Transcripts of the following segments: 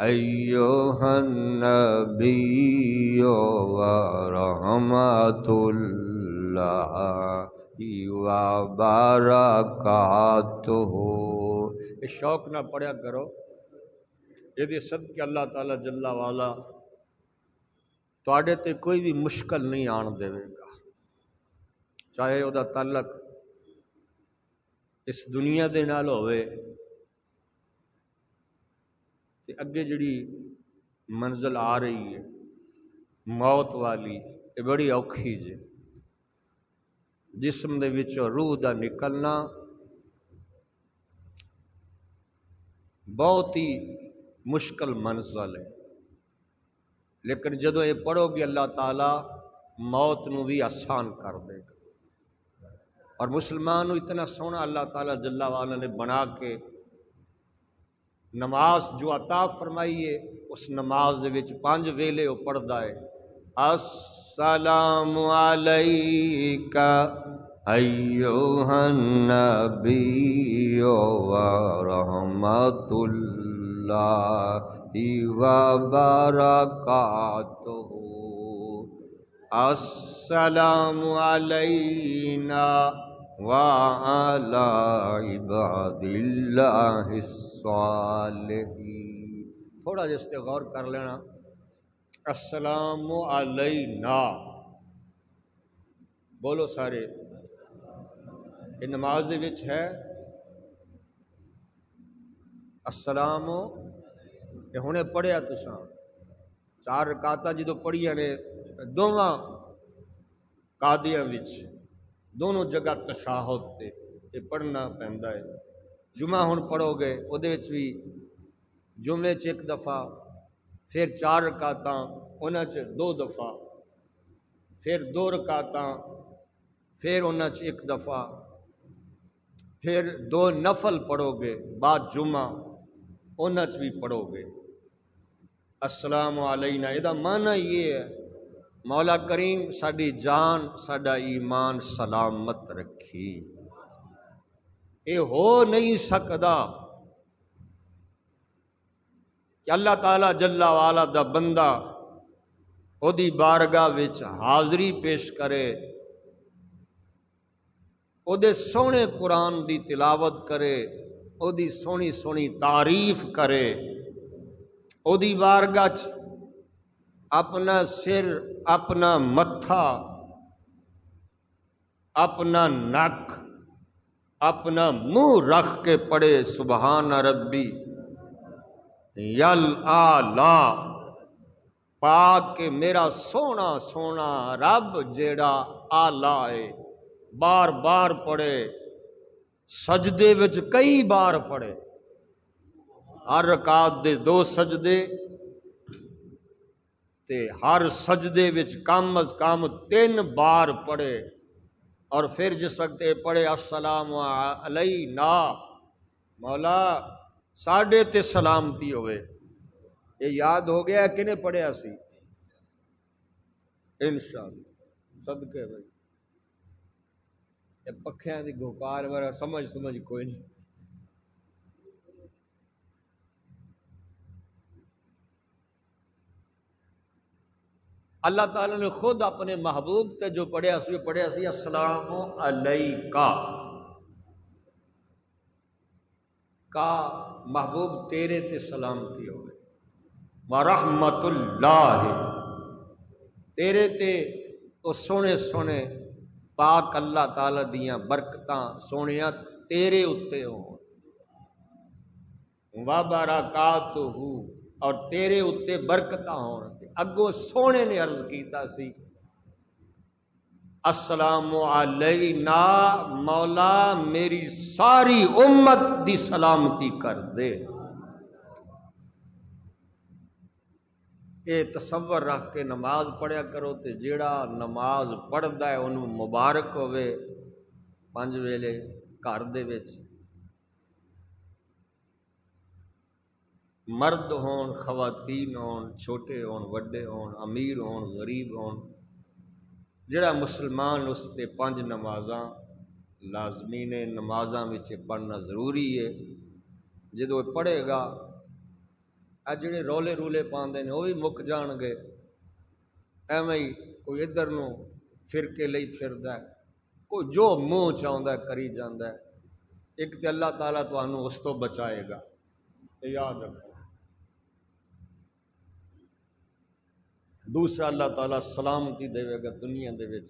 ایھا النبی ورحمۃ اللہ وبرکاتہ۔ اس شوق نہ پڑھیا کرو، یہ صدقے اللہ تعالی جل وعلا تواڈے تے کوئی بھی مشکل نہیں آن دے گا، چاہے وہ تعلق اس دنیا دے نال ہوئے تے اگے جڑی منزل آ رہی ہے موت والی، یہ بڑی اوکھی جے، جسم دے وچوں روح دا نکلنا بہت ہی مشکل منزل ہے، لیکن جدو یہ پڑھو گے اللہ تعالیٰ موت نو بھی آسان کر دے گا۔ اور مسلمان نو اتنا سونا اللہ تعالیٰ جل وعلا نے بنا کے نماز جو عطا فرمائی ہے، اس نماز دے وچ 5 ویلے وہ پڑھدا ہے، السلام علیکہ ایھا النبی ورحمۃ اللہ وبرکاتہ، السلام علینا وعلی عباد اللہ الصالحین۔ تھوڑا جس سے غور کر لینا، السلام علینا بولو سارے، یہ نماز دے وچ ہے السلام، یہ ہنے پڑھیا تساں 4 رکعتاں جدو پڑھیا نے دوواں قادیاں وچ دونوں جگہ تشہد تے یہ پڑھنا پیندا ہے۔ جمعہ ہن پڑھو گے او دے وچ بھی جمعے چ 1 دفعہ، پھر 4 رکعتاں انہاں چ 2 دفعہ، پھر 2 رکعتاں پھر انہاں چ 1 دفعہ، پھر 2 نفل پڑھو گے بعد جمعہ انہاں چ بھی پڑھو گے السلام علینا۔ یہ معنی یہ ہے مولا کریم ساڈی جان ساڈا ایمان سلامت رکھی، یہ ہو نہیں سکدا کہ اللہ تعالی جل وعلا دا بندہ او دی بارگاہ وچ حاضری پیش کرے، او دے سونے قرآن دی تلاوت کرے، او دی سونی سونی تعریف کرے، او دی بارگاہ چ اپنا سر، اپنا متھا، اپنا نک، اپنا منہ رکھ کے پڑھے سبحان ربی یل اعلیٰ، پاک کہ میرا سونا سونا رب جیڑا آلہ ہے، بار بار پڑھے، سجدے وچ کئی بار پڑھے، ہر رکعت دے 2 سجدے تے ہر سجدے وچ کم از کم 3 بار پڑھے، اور پھر جس وقت یہ پڑھے السلام علینا مولا ساڈے تے سلامتی ہوئے، یہ یاد ہو گیا کہ نہیں پڑھیا سی انشاءاللہ صدقے بھائی، یہ پکھیاں دی گھوکار میرا سمجھ کوئی نہیں۔ اللہ تعالیٰ نے خود اپنے محبوب تے جو پڑھیا سی السلام علیکہ، کا محبوب تیرے تے سلامتی ہوئے، ورحمۃ اللہ تیرے تے او سونے سونے پاک اللہ تعالیٰ دیاں برکتاں سونیاں تیرے اتے ہوں، وبرکاتہ اور تیرے اتے برکتاں ہون۔ اگوں سونے نے عرض کیتا سی السلام علینا مولا میری ساری امت دی سلامتی کر دے۔ اے تصور رکھ کے نماز پڑھیا کرو تے جیڑا نماز پڑھدا ہے انہوں مبارک ہوئے 5 ویلے گھر دے وچ، مرد ہون خواتین ہون، چھوٹے ہون وڈے ہون، امیر ہون غریب ہون، جڑا مسلمان اس تے 5 نمازاں لازمی نے، نمازاں وچ پڑھنا ضروری ہے۔ جدو پڑھے گا آ جڑے رولے رولے پاندے نے وہ بھی مک جان گے، ایویں ہی کوئی ادھر نو پھر کے لئی پھردا ہے، کوئی جو منہ چاہندا ہے کری جاندا ہے۔ ایک تے اللہ تعالیٰ تانوں اس تو بچائے گا، یاد رکھو۔ دوسرا اللہ تعالیٰ سلامتی دے گا دنیا دے وچ،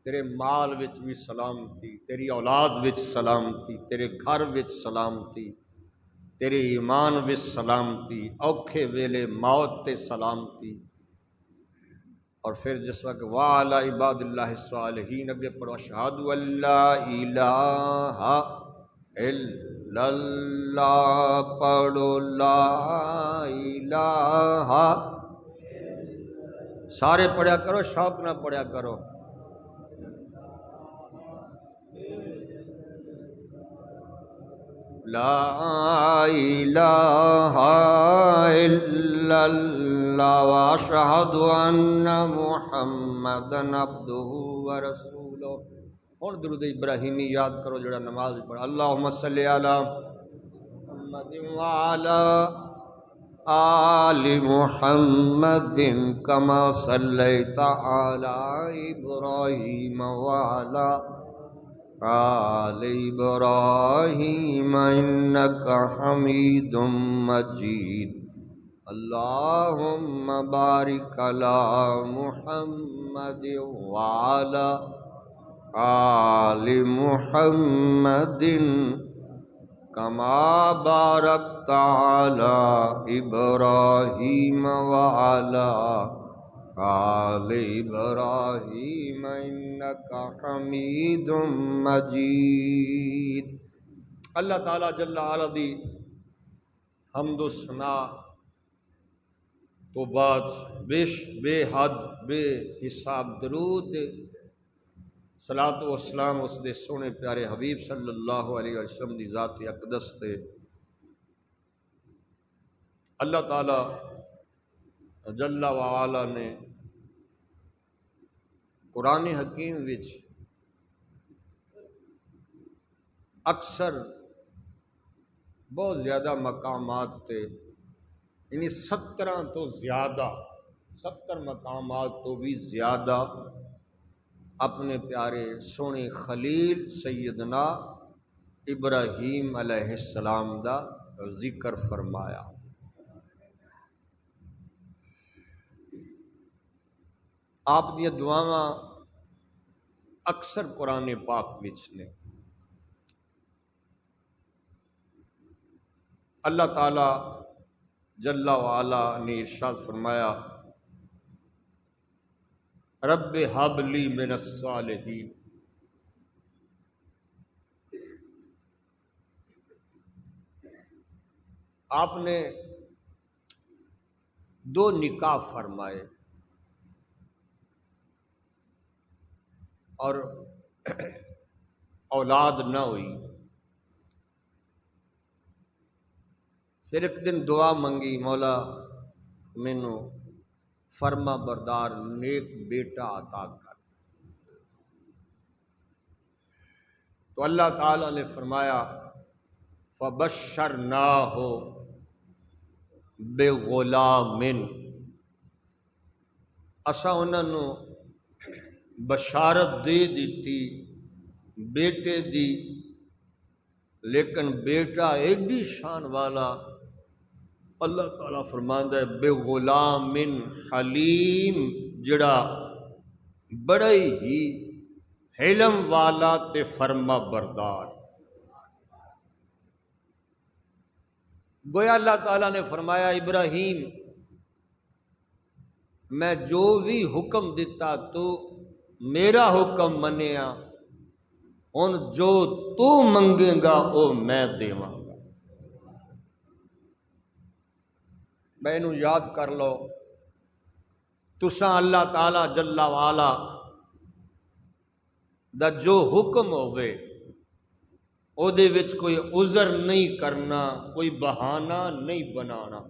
تیرے مال وچ بھی سلامتی، تیری اولاد وچ سلامتی، تیرے گھر وچ سلامتی، تیرے ایمان وچ سلامتی، اوکھے ویلے موت تے سلامتی۔ اور پھر جس وقت وَعَلَىٰ عِبَادِ اللَّهِ الصَّالِحِينَ اگے پڑھو اشہد ان لا الہ الا اللہ، پڑھو لا الہ، سارے پڑھیا کرو، شوق نہ پڑھیا کرو۔ لا الہ الا اللہ واشہد ان محمدا عبدہ ورسولہ۔ اور درود ابراہیمی یاد کرو جڑا نماز بھی پڑھا، اللہم صلی علی محمد وعلی آل محمد کما صلیت علی ابراہیم وعلی آل ابراہیم انک حمید مجید۔ اللہم بارک علی محمد وعلی آل محمد کما بارکت علی ابراہیم وعلی آل ابراہیم انک حمید مجید۔ اللہ تعالیٰ جل وعلا دی حمد و ثنا تو بعد بے حد بے حساب درود صلاۃ و سلام اس دے سونے پیارے حبیب صلی اللہ علیہ وسلم دی ذات اقدس تے۔ اللہ تعالیٰ جل وعلا نے قرآن حکیم وچ اکثر بہت زیادہ مقامات تے، یعنی 17 تو زیادہ 70 مقامات تو بھی زیادہ اپنے پیارے سونے خلیل سیدنا ابراہیم علیہ السلام دا ذکر فرمایا۔ آپ دیا دعاواں اکثر قرآن پاک وچ نے۔ اللہ تعالی جل وعلا نے ارشاد فرمایا رب ہب لی من الصالحین۔ آپ نے 2 نکاح فرمائے اور اولاد نہ ہوئی، پھر ایک دن دعا منگی، مولا مینو فرما بردار نیک بیٹا عطا کر۔ تو اللہ تعالی نے فرمایا فبشرناہ بغلام، اساں انہوں بشارت دے دیتی بیٹے دی، لیکن بیٹا ایڈی شان والا، اللہ تعالیٰ فرماندا ہے بغلام حلیم، جڑا بڑا ہی حلم والا تے فرما بردار۔ گویا اللہ تعالیٰ نے فرمایا ابراہیم میں جو بھی حکم دیتا تو میرا حکم منیا، ہن جو تو منگے گا وہ میں دیواں گا۔ مینوں یاد کر لو، تساں اللہ تعالی جل وعلا دا جو حکم ہوئے او دے وچ کوئی عذر نہیں کرنا، کوئی بہانہ نہیں بنانا۔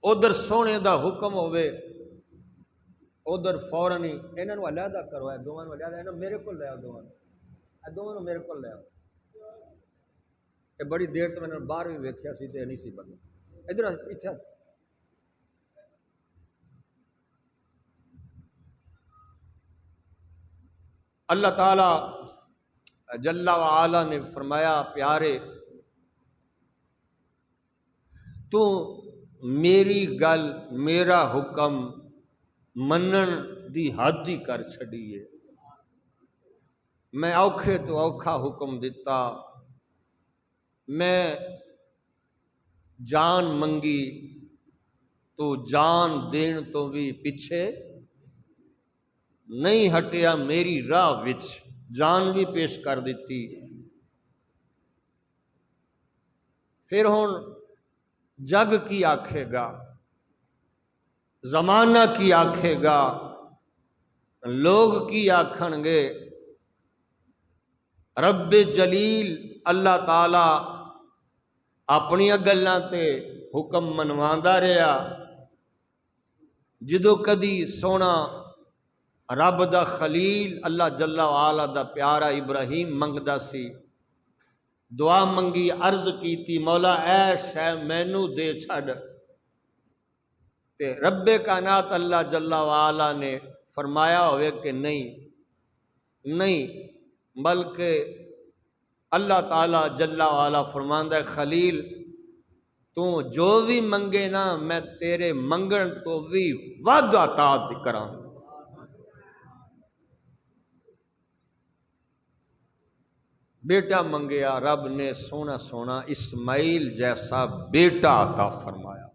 ادھر سونے دا حکم ہوئے ادھر فوراً ہی انہاں نوں علیحدہ کرو، اے دوواں نوں علیحدہ، انہاں میرے کول لے آؤ، اے دوواں نوں میرے کول لے آؤ۔ اے بڑی دیر تو میں نے باہر بھی ویکھیا سی تے نہیں سی پتہ، ادھر پیچھے اللہ تعالی جل وعلا نے فرمایا پیارے تو میری گل میرا حکم منن دی حد ہی کر چھڑیے، میں اوکھے تو اوکھا حکم دیتا، میں جان منگی تو جان دین تو بھی پیچھے نہیں ہٹیا، میری راہ وچ جان بھی پیش کر دیتی۔ پھر ہن جگ کی آکھے گا، زمانہ کی آکھے گا، لوگ کی آکھن گے، رب جلیل اللہ تعالی اپنی گلاں تے حکم منواندا رہیا، جدو کدی سونا رب دا خلیل اللہ جل وعلا دا پیارا ابراہیم منگدا سی، دعا منگی، عرض کیتی مولا اے شے مینوں دے چھڈ، تے رب کائنات اللہ جل وعلا نے فرمایا ہوئے کہ نہیں بلکہ اللہ تعالی جل وعلا فرماندا ہے خلیل تو جو بھی منگے نا میں تیرے منگن تو بھی ود عطا کراں۔ بیٹا منگیا، رب نے سونا سونا اسماعیل جیسا بیٹا عطا فرمایا۔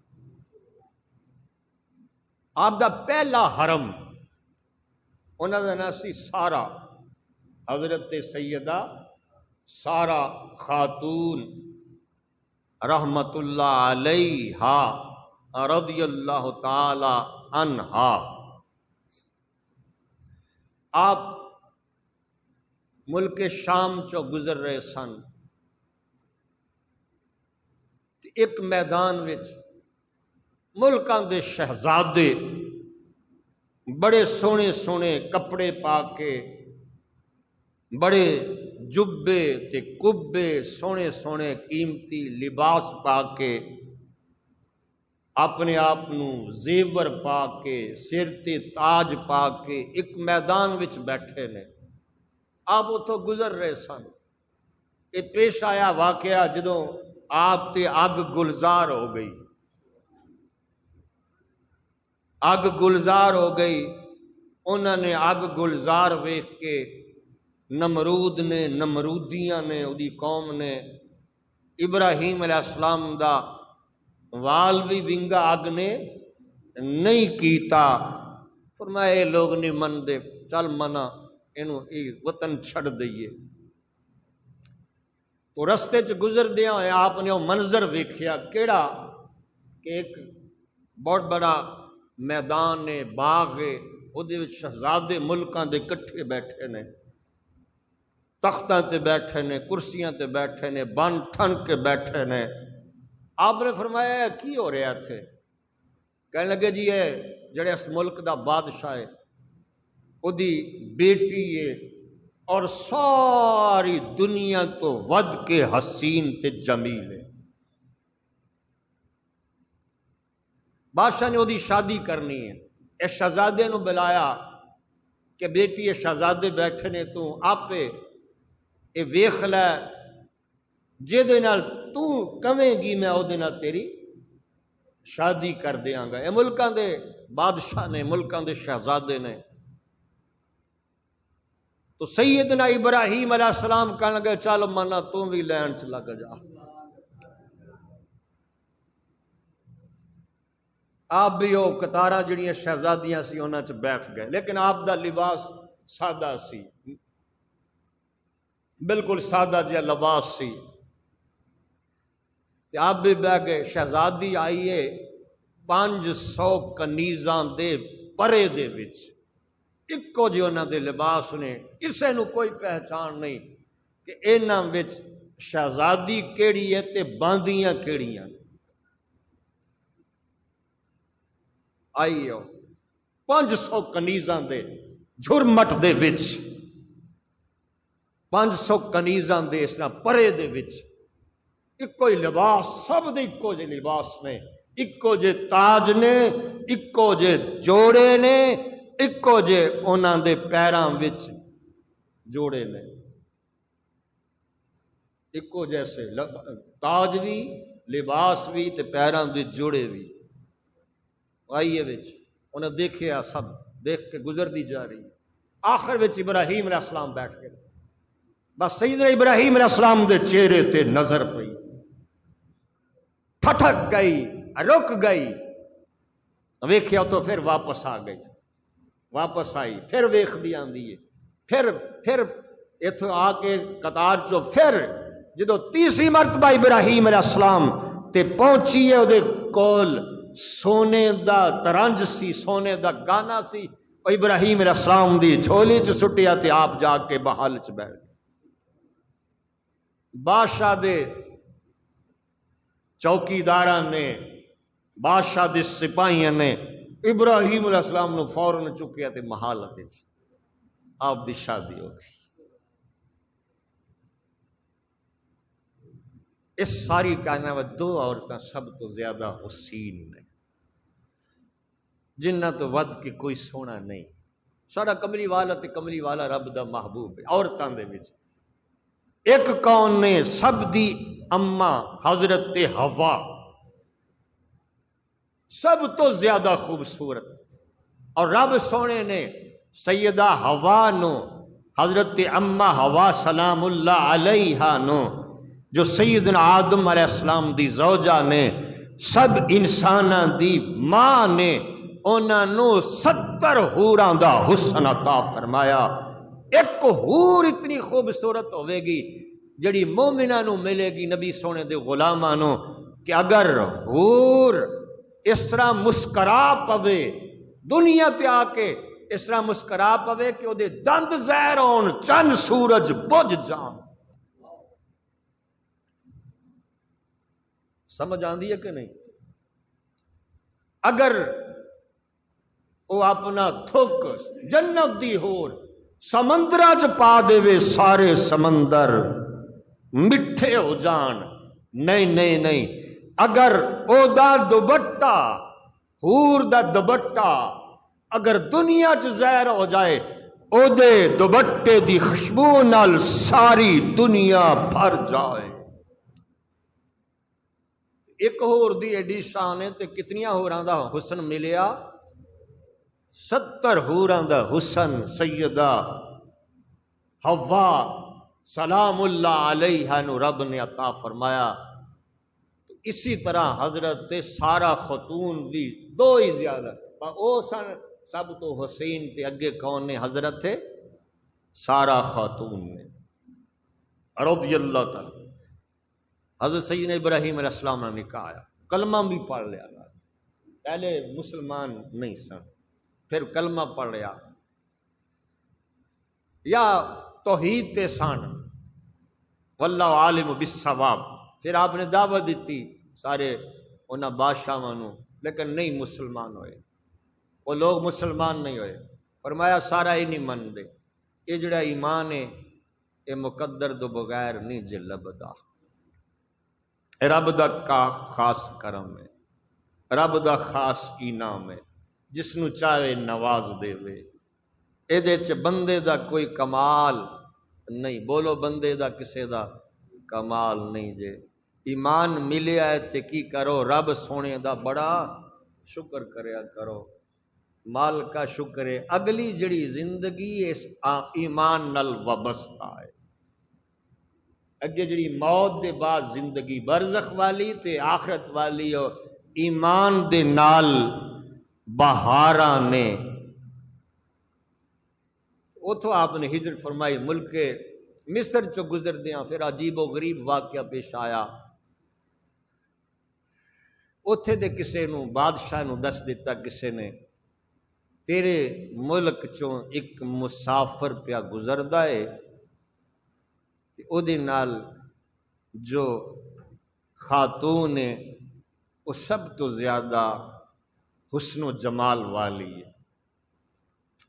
آپ دا پہلا حرم انہاں دا نام سی سارا، حضرت سیدہ سارا خاتون رحمت اللہ علیہا رضی اللہ تعالی عنہا۔ آپ ملک شام چو گزر رہے سن، ایک میدان وچ ملکاں دے شہزادے بڑے سونے سونے کپڑے پا کے، بڑے جبے تے کبے سونے سونے قیمتی لباس پا کے، اپنے آپ زیور پا کے، سر تے تاج پا کے ایک میدان وچ بیٹھے نے۔ آپ اتوں گزر رہے سن، یہ پیش آیا واقعہ جدوں آپ تے اگ گلزار ہو گئی، اگ گلزار ہو گئی۔ انہوں نے اگ گلزار ویکھ کے نمرود نے، نمرودیاں نے، اودی قوم نے ابراہیم علیہ السلام دا وال بھی ونگا اگ نے نہیں کیتا، فرمایا اے لوگ نہیں من دے، چل منا انہوں وطن چھڑ دئیے۔ تو رستے چ گزر دیا ہوئے آپ نے وہ منظر ویکھیا، کیڑا کہ ایک بہت بڑا میدان ہے، باغ ہے، وہ شہزادے ملکاں دے کٹھے بیٹھے نے، تختاں تے بیٹھے نے، کرسیاں تے بیٹھے نے، بن ٹھن کے بیٹھے نے۔ آپ نے فرمایا کی ہو رہا تھے؟ کہنے لگے جی یہ جڑے اس ملک دا بادشاہ ہے وہ دی بیٹی ہے اور ساری دنیا تو ود کے حسین تے جمیل ہے، بادشاہ نے وہ دی شادی کرنی ہے۔ اس شہزادے نو بلایا کہ بیٹی یہ شہزادے بیٹھے نے، تو آپ اے ویکھ لے جے نال تو کہیں گی میں او دے نال تیری شادی کر دیاں گا۔ اے ملکاں دے بادشاہ نے، ملکاں دے شہزادے نے۔ تو سیدنا ابراہیم علیہ السلام کہنے لگے چل منا تو بھی لین چ لگ جا۔ آپ بھی وہ قطاراں جڑیاں شہزادیاں سی انہاں چ بیٹھ گئے، لیکن آپ دا لباس سادہ سی، بالکل سادہ جہا لباس سی۔ تے آپ بھی بہ گئے، شہزادی آئیے 500 کنیزاں دے پرے دے وچ، اکو جے انہاں دے لباس نے، کسے نو کوئی پہچان نہیں کہ انہاں وچ شہزادی کیڑی ہے تے باندیاں کیڑیاں۔ آئیو 500 کنیزاں دے جھرمٹ دے وچ، 500 کنیزاں دے اس طرح پرے دے وچ ایکو ہی لباس، سب دے ایکو جے لباس نے، ایکو جے تاج نے، ایکو جے جوڑے نے، ایکو جے انہاں دے پیراں وچ جوڑے نے، ایکو جیسے تاج بھی، لباس بھی تے پیراں دے جوڑے بھی۔ آئیے وچ انہیں دیکھیا، سب دیکھ کے گزر دی جا رہی، آخر وچ ابراہیم علیہ السلام بیٹھ گئے، بس سیدنا ابراہیم علیہ السلام دے چہرے تے نظر پئی، ٹھٹک گئی، رک گئی، ویکھیا تو پھر واپس آ گئی، واپس آئی، پھر ویکھ دی آندی ہے، پھر اتھوں آ کے قطار چو پھر جدو تیسری مرتبہ ابراہیم علیہ السلام تے پہنچی ہے، دے کول سونے دا ترنج سی، سونے دا گانا سی، اور ابراہیم علیہ السلام دی جھولی چ سٹیا تے آپ جا کے بحال چ بیٹھ گئے۔ بادشاہ دے چوکیداراں نے، بادشاہ دے سپاہیاں نے ابراہیم علیہ السلام نو فوراً چکیا تے محل وچ آپ دی شادی ہو گئی۔ اس ساری کائنات دو عورتاں سب تو زیادہ حسین نے، جنہ تو ود کے کوئی سونا نہیں۔ سارا کملی والا تے کملی والا رب دا محبوب ہے۔ عورتاں دے وچ ایک کون نے سب دی اماں حضرت حوا سب تو زیادہ خوبصورت، اور رب سونے نے سیدہ حوا نو، حضرت اماں حوا سلام اللہ علیہا نو، جو سیدنا آدم علیہ السلام دی زوجہ نے، سب انساناں دی ماں نے، انہاں نو 70 حوراں دا حسن عطا فرمایا۔ ایک حور اتنی خوبصورت ہوے گی جڑی مومنہ نو ملے گی نبی سونے دے غلاماں نو، کہ اگر حور اس طرح مسکرا پوے دنیا تے آ کے، اس طرح مسکرا پوے کہ او دے دند زہر ہون، چند سورج بجھ جان۔ سمجھ آندی ہے کہ نہیں؟ اگر وہ اپنا تھک جنت دی ہور سمندرہ چ پا دے وے، سارے سمندر مٹھے ہو جان، نہیں نہیں نہیں، اگر او دا دوبٹہ، حور دا دوبٹہ اگر دنیا چ زہر ہو جائے، او دے دوبٹے دی خوشبو نال ساری دنیا بھر جائے۔ ایک ہور دی ایڈی شان ہے تے کتنیاں ہوراں دا حسن ملیا؟ 70 ہوراں دا حسن سیدہ حوا سلام اللہ علیہا نو رب نے عطا فرمایا۔ اسی طرح حضرت سارا خاتون دی دو ہی زیادہ، او سن سب تو حسین تے اگے کون نے؟ حضرت سارا خاتون نے رضی اللہ تعالی۔ حضرت سیدنا ابراہیم علیہ السلام نے نکاح آیا، کلمہ بھی پڑھ لیا، پہلے مسلمان نہیں سن، پھر کلمہ پڑھ لیا، یا توحید تے سن، واللہ عالم بالصواب۔ پھر آپ نے دعوت دیتی سارے انہاں بادشاہاں نو، لیکن نہیں مسلمان ہوئے، وہ لوگ مسلمان نہیں ہوئے۔ فرمایا سارا ہی نہیں من دے، یہ جڑا ایمان ہے یہ مقدر دو بغیر نہیں جے لبدا، رب دا خاص کرم ہے، رب دا خاص انعام ہے، جس نو چاہے نواز دے وے۔ اے چ بندے دا کوئی کمال نہیں، بولو بندے دا کسے دا کمال نہیں جے۔ ایمان ملیا ہے تے کی کرو؟ رب سونے دا بڑا شکر کریا کرو، مال کا شکر ہے۔ اگلی جڑی زندگی اس ایمان نال وابستہ ہے، اگے جڑی موت دے بعد زندگی برزخ والی تے آخرت والی، اور ایمان دے نال بہاراں نے۔ اتھوں آپ نے ہجرت فرمائی، ملک مصر چو گزر دیاں پھر عجیب و غریب واقعہ پیش آیا۔ اتھے دے کسے نو بادشاہ نو دس دیتا کسے نے، تیرے ملک چوں ایک مسافر پیا گزردا ہے، او دے نال جو خاتون ہے وہ سب تو زیادہ حسن و جمال والی ہے۔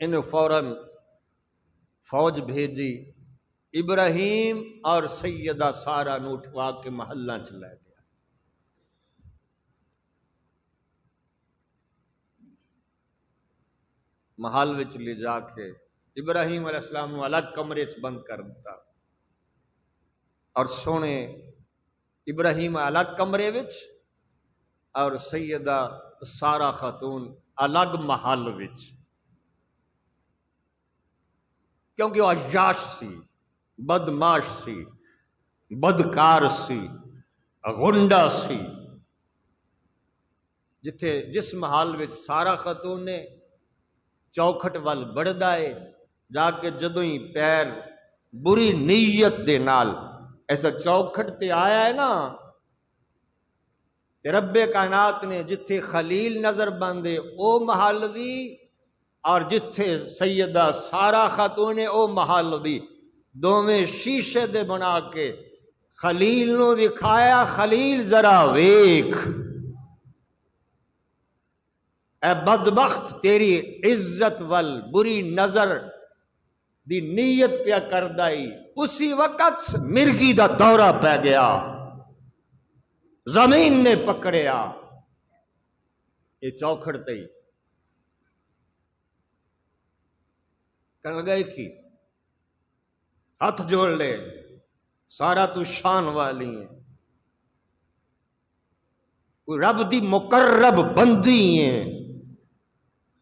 انہیں فوراً فوج بھیجی، ابراہیم اور سیدہ سارہ نو اٹھوا کے محلہ چ لے گیا. محل وچ لے جا کے ابراہیم علیہ السلام نو الگ کمرے چ بند کر دیتا اور سونے ابراہیم الگ کمرے وچ اور سیدہ سارہ خاتون الگ محل وچ، کیونکہ وہ عیاش سی، بدماش سی، بدکار سی، غنڈا سی. جس محل وچ سارہ خاتون نے چوکھٹ ول بڑھدا ہے جا کے جدوں ہی پیر بری نیت دے نال ایسا چوکھٹ تے آیا ہے نا، تے رب کائنات نے جتھے خلیل نظر باندھے او محل بھی اور جتھے سیدہ سارہ خاتون نے او محل بھی، دوویں شیشے دے بنا کے خلیل نو وکھایا، خلیل ذرا ویکھ اے بدبخت تیری عزت ول بری نظر دی نیت پیا کردائی. اسی وقت مرگی دا دورہ پہ گیا، زمین نے پکڑیا. یہ چوکھڑ تے ہی کہنے لگا کی ہاتھ جوڑ لے، سارا تو شان والی ہے، کوئی رب دی مقرب بندی ہے،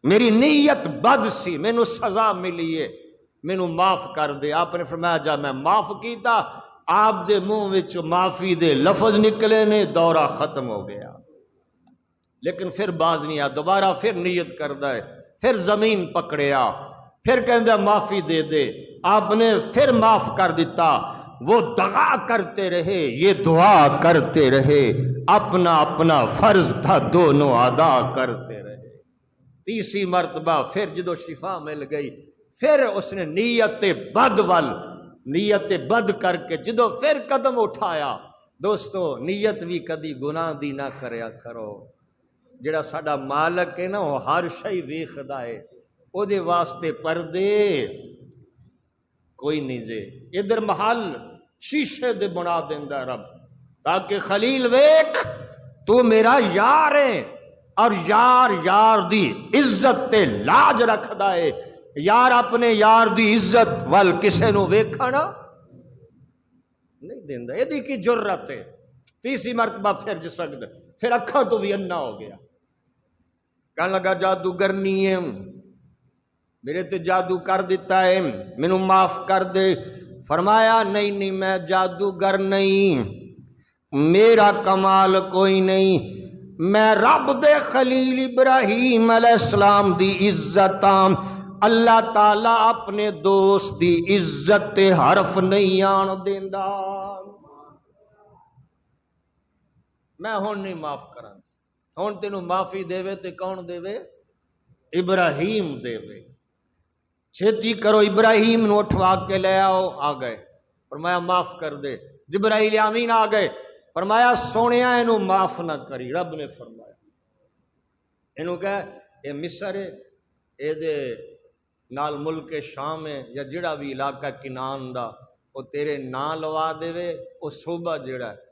میری نیت بد سی، مینو سزا ملی ہے، مینو معاف کر دے. آپ نے فرمایا جا میں معاف کیتا. آپ دے منہ وچ معافی دے لفظ نکلے نے، دورہ ختم ہو گیا. لیکن پھر باز نہیں آیا، دوبارہ پھر نیت کردا ہے، پھر زمین پکڑیا، پھر کہندا معافی دے دے. آپ نے پھر معاف کر دیتا. وہ دغا کرتے رہے، یہ دعا کرتے رہے، اپنا اپنا فرض تھا دونوں ادا کرتے رہے. تیسری مرتبہ پھر جدو شفا مل گئی، پھر اس نے نیت بد کر کے جدو پھر قدم اٹھایا. دوستو نیت بھی کدی گناہ دی نہ کریا کرو. جڑا ساڈا مالک ہے نا وہ ہر شئی ویکھدا ہے، او دے واسطے پردے کوئی نہیں جے. ادھر محل شیشے دے بنا دیندا رب تاکہ خلیل ویکھ تو میرا یار ہے، اور یار دی عزت تے لاج رکھدا ہے. یار اپنے یار دی عزت ول کسے نو ویکھنا نہیں دیندا. یہ کی جرت ہے. تیسری مرتبہ پھر جس وقت پھر اکھاں تو بھی انا ہو گیا، کہنے لگا جادوگر نہیں ہے، میرے تے جادو کر دیتا ہے، مینوں معاف کر دے. فرمایا نہیں میں جادوگر نہیں، میرا کمال کوئی نہیں، میں رب دے خلیل ابراہیم علیہ السلام دی عزت آم. اللہ تعالیٰ اپنے دوست دی عزت تے حرف نہیں آن دیندا. میں ہون نہیں معاف کراں، ہون تینوں معافی دے تے کون دے؟ ابراہیم دے. چھتی کرو ابراہیم نو اٹھوا کے لے آؤ. آ گئے، فرمایا معاف کر دے. جبرائیل امین آ گئے، فرمایا سونیا اینو معاف نہ کری. رب نے فرمایا اینو کہ اے مصر ہے، اے دے نال ملک شام ہے یا جڑا بھی علاقہ کنان دا، وہ تیرے نام لوا دے، وہ صوبہ جڑا ہے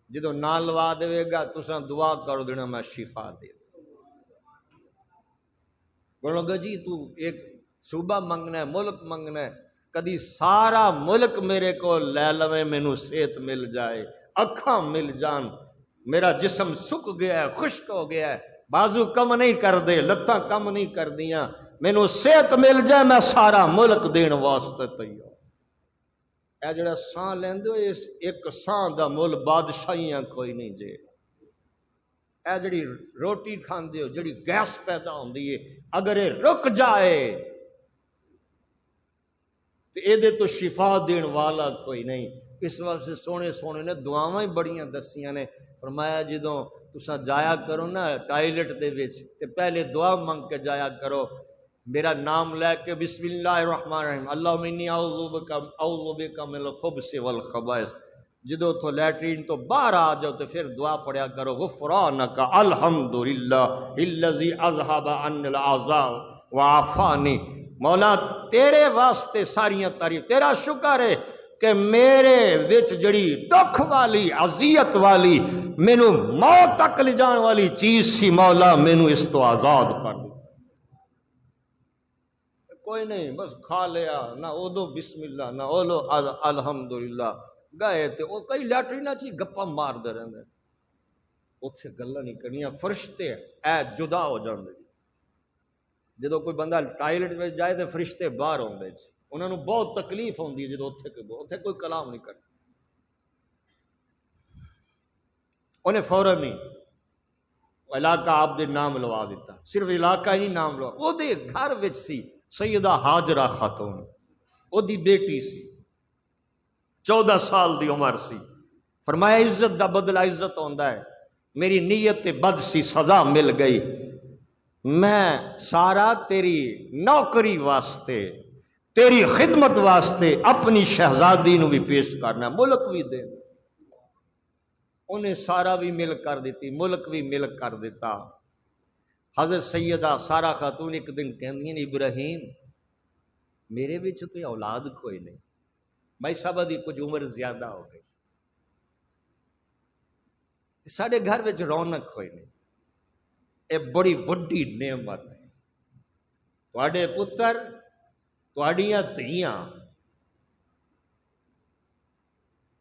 جدو نام لوا دے گا تساں دعا کرو دینا میں شفا دے. بولو گا جی تو ایک صوبہ منگنا ہے، ملک منگنا ہے، کدی سارا ملک میرے کو لے لوے، مینوں صحت مل جائے، اکھاں مل جان، میرا جسم سک گیا ہے، خشک ہو گیا ہے، بازو کم نہیں کر دے، لتاں کم نہیں کر دیاں، مینوں صحت مل جائے، میں سارا ملک دین واسطے تیار. اے جڑا ساں لیندے ہو، اس ایک ساں دا مل بادشاہیاں کوئی نہیں جے. اے جڑی روٹی کھاندے ہو، جڑی گیس پیدا ہوندی ہے، اگر یہ رک جائے تو اے دے تو شفا دین والا کوئی نہیں. اس واسطے سونے نے دعاواں ہی بڑیاں دسیاں نے. فرمایا جدوں تساں جایا کرو نا ٹائلٹ دے وچ تے پہلے دعا منگ کے جایا کرو، میرا نام لے کے بسم اللہ الرحمن الرحیم اللہم انی اعوذ بک من الخبث والخبائث. جدو تو لیٹرین تو باہر آ جاؤ تو پھر دعا پڑھیا کرو غفرانک الحمدللہ الذی اذھب عنی العذاب وعافانی. مولا تیرے واسطے ساریاں تعریف، تیرا شکر ہے کہ میرے وچ جڑی دکھ والی اذیت والی مینو موت تک لے جان والی چیز سی، مولا مینو اس تو آزاد کر دے۔ کوئی نہیں، بس کھا لیا، نہ ادو بسم اللہ نہ اولو الحمدللہ، گئے تے او کئی لیٹرین چی گپا مار دے رہندے، اتھے گلاں نہیں کرنیاں، فرشتے اے جدا ہو جاندے۔ جدو کوئی بندہ ٹائلٹ میں جائے تو فرشتے باہر ہوندے، انہوں نے بہت تکلیف ہوندی ہے جدو اتھے کوئی کلام نہیں کرتا، انہیں فوراً نہیں علاقہ آپ دے نام لوا دیتا، صرف علاقہ ہی نہیں نام لوا، وہ دے گھر وچ سی سیدہ ہاجرہ خاتون، وہ دی بیٹی سی، 14 سال دی عمر سی، فرمایا عزت دا بدلہ عزت ہوندا ہے، میری نیت بد سی سزا مل گئی، میں سارا تیری نوکری واسطے تیری خدمت واسطے اپنی شہزادی نو بھی پیش کرنا، ملک بھی دے، انہیں سارا بھی مل کر دیتی، ملک بھی مل کر دیتا۔ حضرت سیدہ سارا خاتون ایک دن کہندی ہیں ابراہیم میرے بھی تو اولاد کوئی نہیں، میں صاحب دی کچھ عمر زیادہ ہو گئی، ساڑھے گھر وچ رونق کوئی نہیں، اے بڑی وڈی نعمت ہے، تواڈے پتر تواڈیاں دھیاں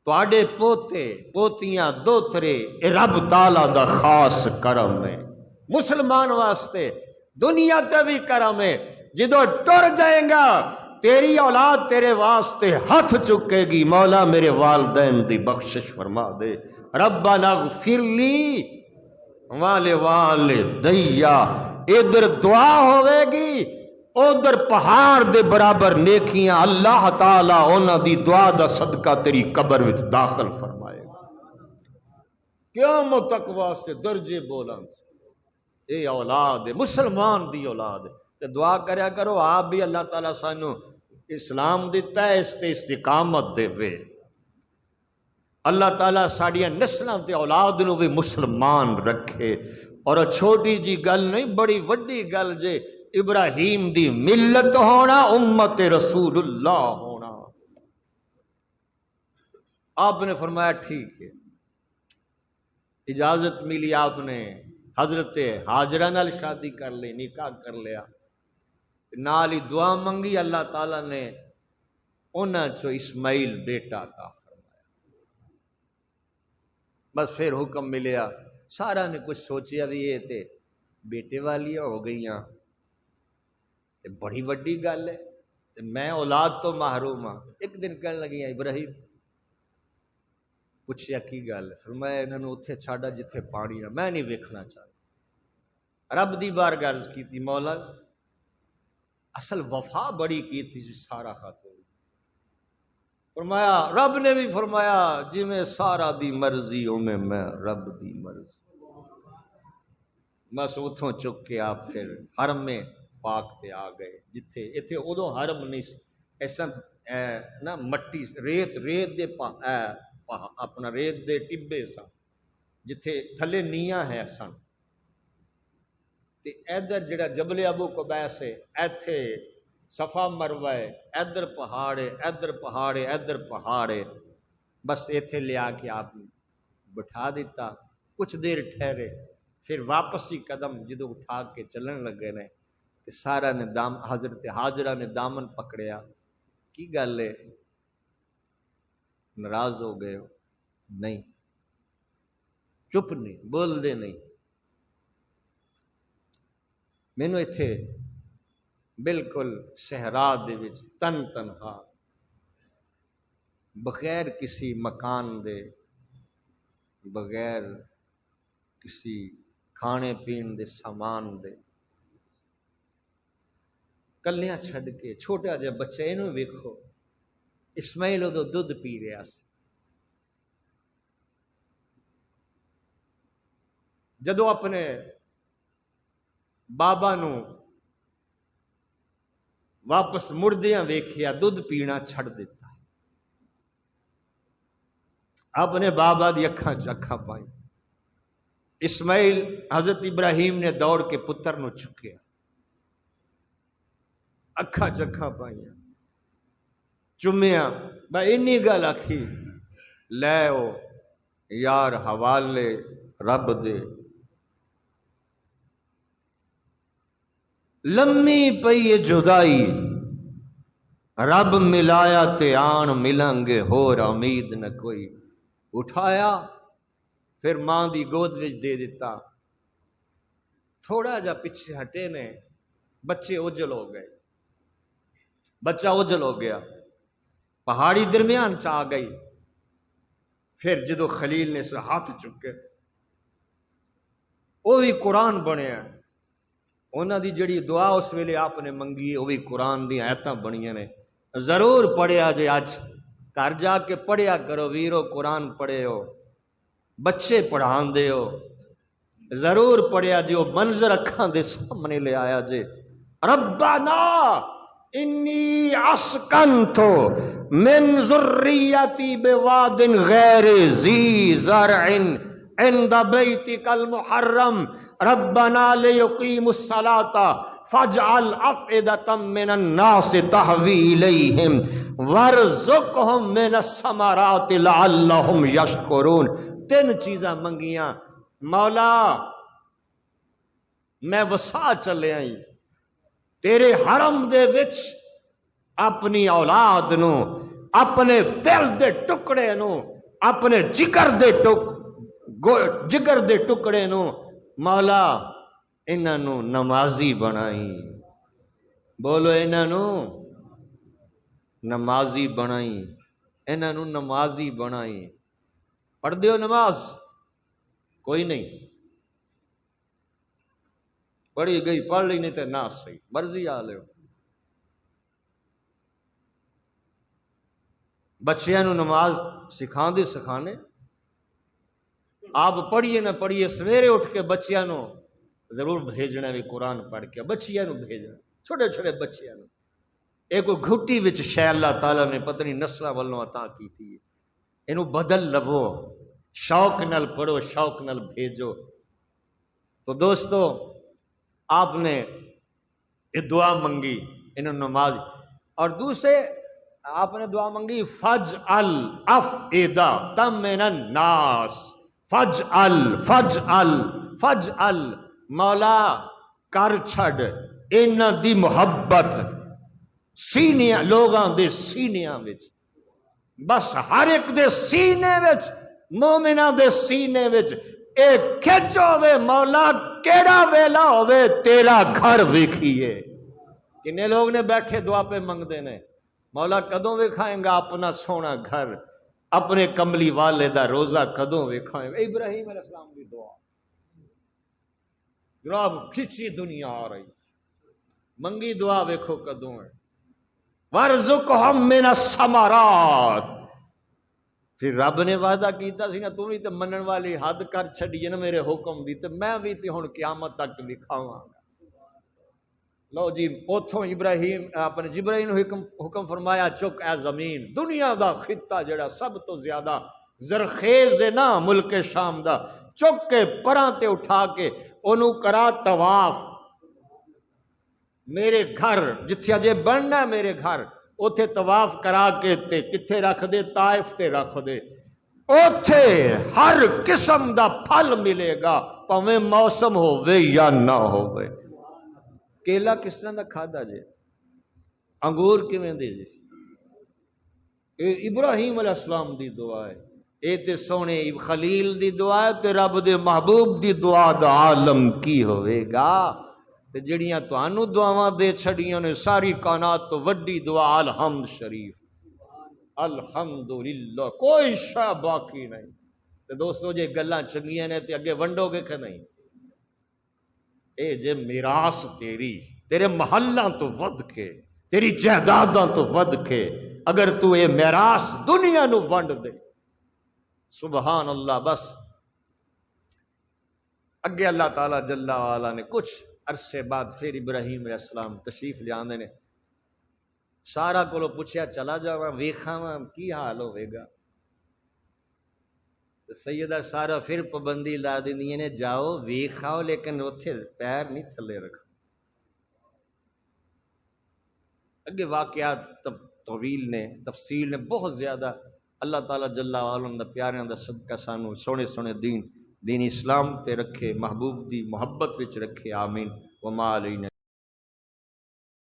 تواڈے پوتے پوتیاں دوترے، اے رب تعالیٰ دا خاص کرم ہے مسلمان واسطے، دنیا تے بھی کرم ہے، جدو ٹر جائے گا تیری اولاد تیرے واسطے ہاتھ چکے گی، مولا میرے والدین دی بخشش فرما دے، ربنا اغفر لی والدی، ادھر دعا ہوئے گی ادھر پہاڑ دے برابر نیکیاں، اللہ تعالیٰ انہاں دی دعا دا صدقہ تیری قبر وچ داخل فرمائے گا، قیامت تک واسطے درجے بولند، اے اولاد ہے مسلمان دی اولاد ہے، تے دعا کریا کرو آپ بھی اللہ تعالیٰ سانو اسلام دیتا ہے، اس تے استقامت دے وے، اللہ تعالیٰ ساڑیاں نسلاں تے اولاد نو بھی مسلمان رکھے، اور چھوٹی جی گل نہیں بڑی وڈی گل جے، ابراہیم دی ملت ہونا، امت رسول اللہ ہونا۔ آپ نے فرمایا ٹھیک ہے، اجازت ملی، آپ نے حضرت ہاجرہ نال شادی کر لی، نکاح کر لیا، نال ہی دعا منگی، اللہ تعالیٰ نے انہاں چو اسماعیل بیٹا عطا فرمایا، بس پھر حکم ملیا، سارا نے کچھ سوچیا بھی یہ تے بیٹے والیاں ہو گئیاں، تے بڑی وڈی گل ہے، تے میں اولاد تو محروم ہاں، ایک دن کہنے لگی ابراہیم، پوچھیا کی گل ہے، فرمایا انہوں نے اتھے چھاڑا جتھے پانی نہ، میں نہیں ویکھنا چاہتا، رب دی بارگاہ عرض کی تھی، مولا اصل وفا بڑی کی تھی سارا خاتون، فرمایا رب نے بھی فرمایا جی میں سارا دی مرضی ہوں میں رب دی مرضی، بس اتھوں چک کے آپ پھر حرم میں پاک تے آ گئے، جتھے اتھے ادو حرم نہیں ایسا نا مٹی ریت دے اپنا ریت دے ٹبے سن، جتھے تھلے نیاں ہے سن، تے ادھر جڑا جبل ابو قبیس ہے، ایتھے صفا مروہ ہے، ادھر پہاڑ ہے، ادھر پہاڑ ہے، ادھر پہاڑ ہے، بس ایتھے لیا کے آپ بٹھا دیتا، کچھ دیر ٹھہرے، پھر واپس ہی قدم جدو اٹھا کے چلن لگے نے، کہ سارا نے حضرت ہاجرہ نے دامن پکڑیا، کی گل ہے ناراض ہو گئے ہو؟ نہیں، چپ نہیں، بول دے نہیں، مینو ایتھے بالکل صحرا دے وچ تنہا بغیر کسی مکان دے، بغیر کسی کھانے پین دے سامان دے، کلیاں چھڈ کے، چھوٹا جہا بچہ اینو ویکھو، اسماعیل ادو دودھ پی رہا سی، جدو اپنے بابا نو واپس مردیاں ویکھیا، دودھ پینا چھڑ دیتا، اپنے بابا دی اکھاں پائی، اسماعیل حضرت ابراہیم نے دوڑ کے پتر نو چکیا، اکھاں پائیاں، چومیا میں انی گل آکھی لے او یار حوالے رب دے لمی پئی جدائی رب ملایا تے آن ملیں گے ہور امید نہ کوئی اٹھایا پھر ماں دی گود وچ دے دیتا تھوڑا جا پیچھے ہٹے نے بچے اوجل ہو گئے بچہ اوجل ہو گیا پہاڑی درمیان چ آ گئی پھر جدو خلیل نے ہاتھ چکے وہ بھی قرآن بنیا انہاں دی جڑی دعا اس ویلے آپ نے منگی وہ بھی قرآن دی آیتاں بنیاں نے ضرور پڑھیا جے اج گھر جا کے پڑھیا کرو ویرو قرآن پڑھے ہو بچے پڑھان دے ہو ضرور پڑھیا جے وہ منظر اکھاں دے سامنے لے آیا جے ربنا انی اسکنتو من ذریتی بواد غیر ذی زرع عند بیتک المحرم ربنا لیقیموا الصلاة فاجعل افئدة من الناس تہوی الیہم وارزقہم من الثمرات لعلہم یشکرون تین چیزاں منگیاں مولا میں وسا چلے آئی تیرے حرم دے وچ اپنی اولاد نو اپنے دل دے ٹکڑے نو اپنے جگر دے ٹکڑے نو مولا انہاں نو نمازی بنائی بولو انہاں نو نمازی بنائی انہاں نو نمازی بنائی پڑھ دیو نماز کوئی نہیں پڑھی گئی پڑھ لی نہیں تے نہ صحیح مرضی آ لے بچیاں نو نماز سکھان دی سکھانے آپ پڑھیے نہ پڑھیے سویرے اٹھ کے بچیاں نو ضرور بھیجنا بھی قرآن پڑھ کے بچیاں نو بھیجنا چھوٹے چھوٹے بچیاں نو ایک گھٹی وچ شے اللہ تعالیٰ نے پتہ نہیں نسلہ والوں عطا کی تھی اینو بدل لو شوق نال پڑھو شوق نال بھیجو تو دوستو آپ نے یہ دعا منگی انہوں نماز اور دوسرے آپ نے دعا منگی فجعل افئدہ من الناس فجعل مولا کر چھڑ انہاں دی محبت سینیاں لوگاں دے سینیاں وچ بس ہر ایک دے سینے وچ مومناں دے سینے وچ ایک کھچ ہوئے مولا کیڑا ویلا ہوئے تیرا گھر ویکھیے کنے لوگ نے بیٹھے دعا پہ منگ دینے مولا کدوں ویکھائیں گا اپنا سونا گھر اپنے کملی والے دا روزہ کدوں ویکھائیں گا ابراہیم علیہ السلام کی دعا جناب کھچی دنیا آ رہی منگی دعا ویکھو کدوں ہے وارزقہم من الثمرات پھر رب نے وعدہ کیتا سی نا تم بھی تے منن والی حد کر چھڈی نا میرے حکم دی تے میں بھی تے ہن قیامت تک لکھاواں گا لو جی اوتھوں ابراہیم اپنے جبرائیل نو حکم فرمایا چک اے زمین دنیا دا خطہ جڑا سب تو زیادہ زرخیز ہے نا ملک شام دا چک کے پراں تے اٹھا کے اونوں کرا طواف میرے گھر جتھے اجے بننا میرے گھر اوتھے طواف کرا کے تے کتھے رکھ دے طائف تے رکھ دے اوتھے ہر قسم دا پھل ملے گا پاویں موسم ہووے یا نہ ہووے کیلا کس طرح دا کھادا جے انگور کیویں دے جی اے ابراہیم علیہ السلام دی دعا ہے اے تے سونے خلیل دی دعا ہے تے رب دے محبوب دی دعا دا عالم کی ہوئے گا تے جڑیاں تانوں دعاواں دے چھڑیاں نے ساری کائنات تو وڈی دعا الحمد شریف الحمدللہ کوئی شے باقی نہیں تے دوستو جے گلاں چنگیاں نے تے اگے ونڈو گے کہ نہیں اے جے میراث تیری تیرے محلاں تو ود کے تیری جائیداداں تو ود کے اگر تو اے میراث دنیا نو ونڈ دے سبحان اللہ بس اگے اللہ تعالیٰ جل وعلا نے کچھ عرصے بعد پھر ابراہیم علیہ السلام تشریف لے آندے نے سارا کولو پوچھیا چلا جاواں ویکھاواں کی حال ہوئے گا سیدہ سارا پھر پابندی لا دینی نے جاؤ ویکھاؤ لیکن اتھے پیر نہیں تھلے رکھو اگے واقعات طویل نے تفصیل نے بہت زیادہ اللہ تعالیٰ جل وعلا دا پیاریاں دا صدقہ سانو سونے سونے دین اسلام تے رکھے، محبوب دی محبت وچ رکھے، آمین۔ وما علینا